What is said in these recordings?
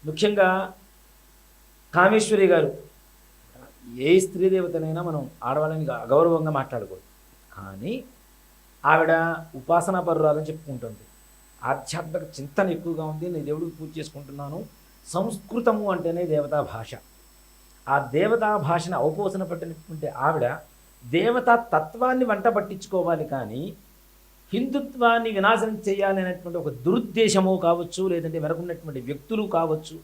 ముఖ్యంగా కామేశ్వరి గారు, ఏ స్త్రీ దేవతనైనా మనం ఆడవాళ్ళని అగౌరవంగా మాట్లాడకూడదు. కానీ ఆవిడ ఉపాసనా పరురాలని చెప్పుకుంటుంది. ఆధ్యాత్మిక చింతన ఎక్కువగా ఉంది. నేను దేవుడికి పూజ చేసుకుంటున్నాను. సంస్కృతము అంటేనే దేవతా భాష. ఆ దేవతా భాషను అవపోసన పట్టినటువంటి ఆవిడ దేవతా తత్వాన్ని వంట పట్టించుకోవాలి, కానీ హిందుత్వాన్ని వినాశనం చేయాలి అనేటువంటి ఒక దురుద్దేశమో కావచ్చు, లేదంటే వెనకున్నటువంటి వ్యక్తులు కావచ్చు,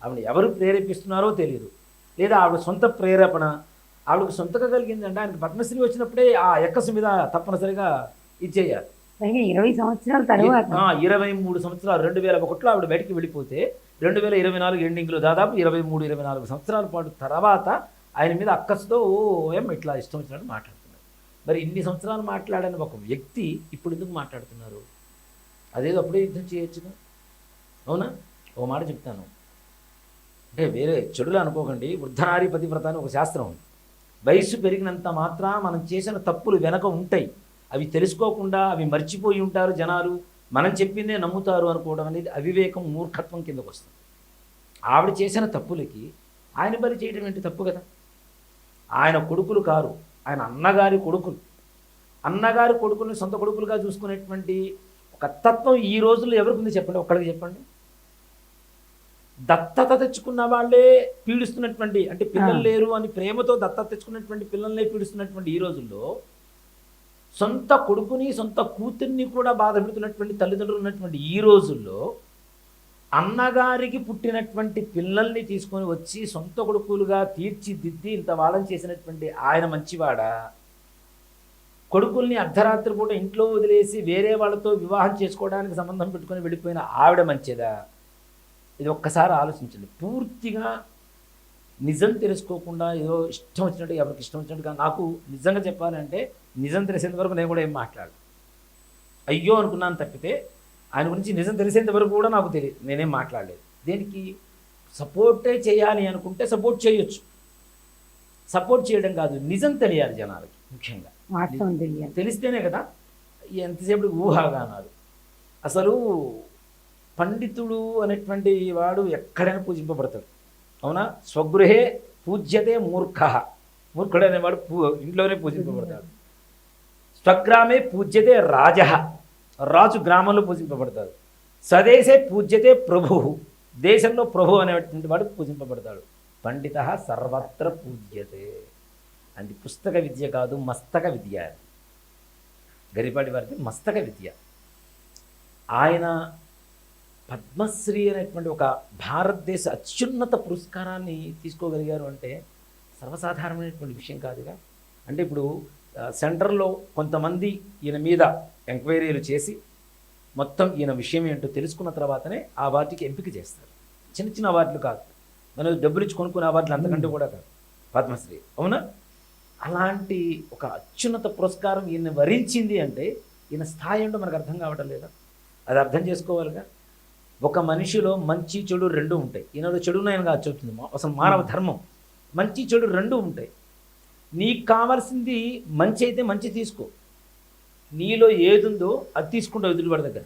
ఆవిడ ఎవరు ప్రేరేపిస్తున్నారో తెలియదు, లేదా ఆవిడ సొంత ప్రేరేపణ ఆవిడకు సొంతగా కలిగిందంటే ఆయనకు పద్మశ్రీ వచ్చినప్పుడే ఆ ఎక్కసు మీద తప్పనిసరిగా ఇచ్చేయాలి. 20 సంవత్సరాల తర్వాత 23 సంవత్సరాలు 2001లో ఆవిడ బయటికి వెళ్ళిపోతే 2024 ఎండింగ్లో దాదాపు 23-24 సంవత్సరాల పాటు తర్వాత ఆయన మీద అక్కసుతో ఇట్లా ఇష్టం వచ్చినట్టు మాట్లాడుతున్నారు. మరి ఇన్ని సంవత్సరాలు మాట్లాడని ఒక వ్యక్తి ఇప్పుడు ఎందుకు మాట్లాడుతున్నారు? అదేదో అప్పుడే యుద్ధం చేయొచ్చుగా. అవునా? ఒక మాట చెప్తాను, అంటే వేరే చెడులు అనుకోకండి. వృద్ధనారీ పతివ్రత అని ఒక శాస్త్రం ఉంది. వయస్సు పెరిగినంత మాత్రం మనం చేసిన తప్పులు వెనక ఉంటాయి, అవి తెలుసుకోకుండా అవి మర్చిపోయి ఉంటారు జనాలు, మనం చెప్పిందే నమ్ముతారు అనుకోవడం అనేది అవివేకం, మూర్ఖత్వం కిందకు వస్తుంది. ఆవిడ చేసిన తప్పులకి ఆయన బలి చేయడం ఏంటి? తప్పు కదా. ఆయన కొడుకులు కారు, ఆయన అన్నగారి కొడుకులు. అన్నగారి కొడుకుల్ని సొంత కొడుకులుగా చూసుకునేటువంటి ఒక తత్వం ఈ రోజుల్లో ఎవరికి ఉంది చెప్పండి? ఒక్కడికి చెప్పండి. దత్తత తెచ్చుకున్న వాళ్ళే పీడిస్తున్నటువంటి, అంటే పిల్లలు లేరు అని ప్రేమతో దత్తత తెచ్చుకున్నటువంటి పిల్లల్నే పీడిస్తున్నటువంటి ఈ రోజుల్లో సొంత కొడుకుని సొంత కూతుర్ని కూడా బాధ పెడుతున్నటువంటి తల్లిదండ్రులు ఉన్నటువంటి ఈ రోజుల్లో అన్నగారికి పుట్టినటువంటి పిల్లల్ని తీసుకొని వచ్చి సొంత కొడుకులుగా తీర్చిదిద్ది ఇంత వాళ్ళని చేసినటువంటి ఆయన మంచివాడా? కొడుకుల్ని అర్ధరాత్రి పూట ఇంట్లో వదిలేసి వేరే వాళ్ళతో వివాహం చేసుకోవడానికి సంబంధం పెట్టుకొని వెళ్ళిపోయిన ఆవిడ మంచిదా? ఇది ఒక్కసారి ఆలోచించండి. పూర్తిగా నిజం తెలుసుకోకుండా ఏదో ఇష్టం వచ్చినట్టు, ఎవరికి ఇష్టం వచ్చినట్టుగా. నాకు నిజంగా చెప్పాలంటే నిజం తెలిసేంత వరకు నేను కూడా ఏం మాట్లాడను. అయ్యో అనుకున్నాను తప్పితే ఆయన గురించి నిజం తెలిసేంత వరకు కూడా నాకు తెలియదు, నేనేం మాట్లాడలేదు. దేనికి? సపోర్టే చేయాలి అనుకుంటే సపోర్ట్ చేయొచ్చు, సపోర్ట్ చేయడం కాదు, నిజం తెలియాలి జనాలకి. ముఖ్యంగా తెలిస్తేనే కదా ఎంతసేపు ఊహాగానాలు. అసలు పండితుడు అనేటువంటి వాడు ఎక్కడైనా పూజింపబడతాడు. అవునా? స్వగృహే పూజ్యతే మూర్ఖ. మూర్ఖుడు అనేవాడు ఇంట్లోనే పూజింపబడతాడు. స్వగ్రామే పూజ్యతే రాజ. రాజు గ్రామంలో పూజింపబడతాడు. స్వదేశే పూజ్యతే ప్రభు. దేశంలో ప్రభు అనేటువంటి వాడు పూజింపబడతాడు. పండిత సర్వత్ర పూజ్యతే. అది పుస్తక విద్య కాదు, మస్తక విద్య. గరిపాటి వారిది మస్తక విద్య. ఆయన పద్మశ్రీ అనేటువంటి ఒక భారతదేశ అత్యున్నత పురస్కారాన్ని తీసుకోగలిగారు అంటే సర్వసాధారణమైనటువంటి విషయం కాదుగా. అంటే ఇప్పుడు సెంటర్లో కొంతమంది ఈయన మీద ఎంక్వైరీలు చేసి మొత్తం ఈయన విషయం ఏంటో తెలుసుకున్న తర్వాతనే ఆ అవార్డుకి ఎంపిక చేస్తారు. చిన్న చిన్న అవార్డులు కాదు, మనం డబ్బులు ఇచ్చి కొనుక్కునే అవార్డులు అంతకంటే కూడా కాదు పద్మశ్రీ. అవునా? అలాంటి ఒక అత్యున్నత పురస్కారం ఈయన వరించింది అంటే ఈయన స్థాయి ఏంటో మనకు అర్థం కావటం లేదా? అది అర్థం చేసుకోవాలిగా. ఒక మనిషిలో మంచి చెడు రెండు ఉంటాయి. ఈయనలో చెడు ఉన్నాయని కాదు చెబుతుంది, అసలు మానవ ధర్మం. మంచి చెడు రెండు ఉంటాయి. నీకు కావాల్సింది మంచి అయితే మంచి తీసుకో, నీలో ఏదుందో అది తీసుకుంటావు ఎదురువాడి దగ్గర.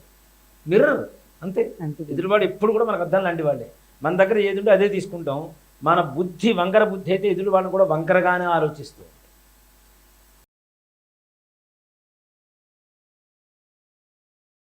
మిర్రర్ అంతే. ఎదురువాడు ఎప్పుడు కూడా మనకు అర్థం లాంటి వాళ్ళే. మన దగ్గర ఏదుందో అదే తీసుకుంటాం. మన బుద్ధి వంకర బుద్ధి అయితే ఎదురువాడిని కూడా వంకరగానే ఆలోచిస్తాం.